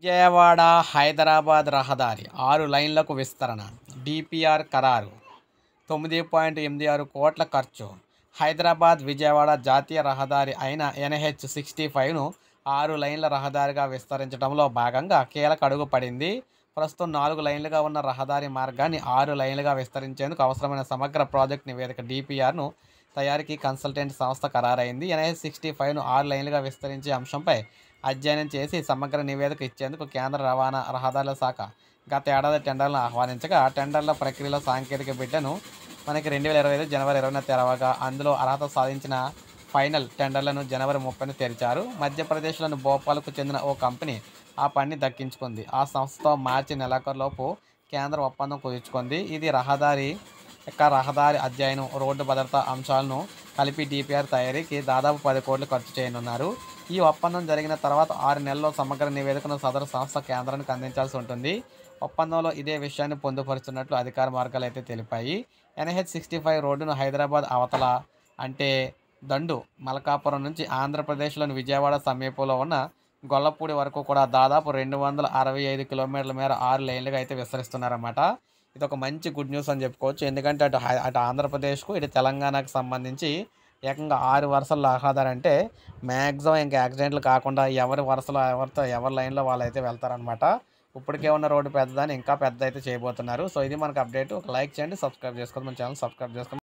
విజయవాడ హైదరాబాద్ రహదారి 6 లైన్లకు విస్తరణ. డిపిఆర్ ఖరారు. 9.86 కోట్ల ఖర్చు. హైదరాబాద్ విజయవాడ జాతీయ రహదారి అయిన ఎన్హెచ్ 65ను 6 లైన్ల రహదారిగా విస్తరించడంలో భాగంగా కీలక అడుగు పడింది. ప్రస్తుతం 4 లైన్లుగా ఉన్న రహదారి మార్గాన్ని 6 లైన్లుగా విస్తరించేందుకు అవసరమైన సమగ్ర ప్రాజెక్ట్ నివేదిక డిపిఆర్ను తయారీకి కన్సల్టెంట్ సంస్థ ఖరారైంది. ఎన్హెచ్ 65ను 6 లైన్లుగా విస్తరించే అంశంపై అధ్యయనం చేసి సమగ్ర నివేదిక ఇచ్చేందుకు కేంద్ర రవాణా రహదారుల శాఖ గత ఏడాది టెండర్లను ఆహ్వానించగా, టెండర్ల ప్రక్రియలో సాంకేతిక బిడ్డను మనకి 2025 జనవరి 20న తెరవగా, అందులో అర్హత సాధించిన ఫైనల్ టెండర్లను జనవరి 30న తెరిచారు. మధ్యప్రదేశ్లోని భోపాల్కు చెందిన ఓ కంపెనీ ఆ పనిని దక్కించుకుంది. ఆ సంస్థతో మార్చి నెలాఖరులోపు కేంద్రం ఒప్పందం కుదుర్చుకుంది. ఇది రహదారి అధ్యయనం, రోడ్డు భద్రతా అంశాలను కలిపి డిపిఆర్ తయారీకి దాదాపు 10 కోట్లు ఖర్చు చేయనున్నారు. ఈ ఒప్పందం జరిగిన తర్వాత 6 నెలల్లో సమగ్ర నివేదికను సదరు సంస్థ కేంద్రానికి అందించాల్సి ఉంటుంది. ఒప్పందంలో ఇదే విషయాన్ని పొందుపరుస్తున్నట్లు అధికార వర్గాలు అయితే తెలిపాయి. ఎన్హెచ్ 65 రోడ్డును హైదరాబాద్ అవతల అంటే దండు మల్కాపురం నుంచి ఆంధ్రప్రదేశ్లోని విజయవాడ సమీపంలో ఉన్న గొల్లపూడి వరకు కూడా దాదాపు 265 కిలోమీటర్ల మేర 6 లైన్లుగా అయితే విస్తరిస్తున్నారన్నమాట. ఇది ఒక మంచి గుడ్ న్యూస్ అని చెప్పుకోవచ్చు. ఎందుకంటే అటు ఆంధ్రప్రదేశ్కు, ఇటు తెలంగాణకు సంబంధించి ఏకంగా 6 వరుసల రహదారి అంటే మ్యాక్సిమం ఇంకా యాక్సిడెంట్లు కాకుండా ఎవరి లైన్లో వాళ్ళు అయితే వెళ్తారనమాట. ఇప్పటికే ఉన్న రోడ్డు పెద్దదాన్ని ఇంకా పెద్ద అయితే చేయబోతున్నారు. సో ఇది మనకు అప్డేట్. ఒక లైక్ చేయండి, సబ్స్క్రైబ్ చేసుకోండి, మన ఛానల్ సబ్స్క్రైబ్ చేసుకోండి.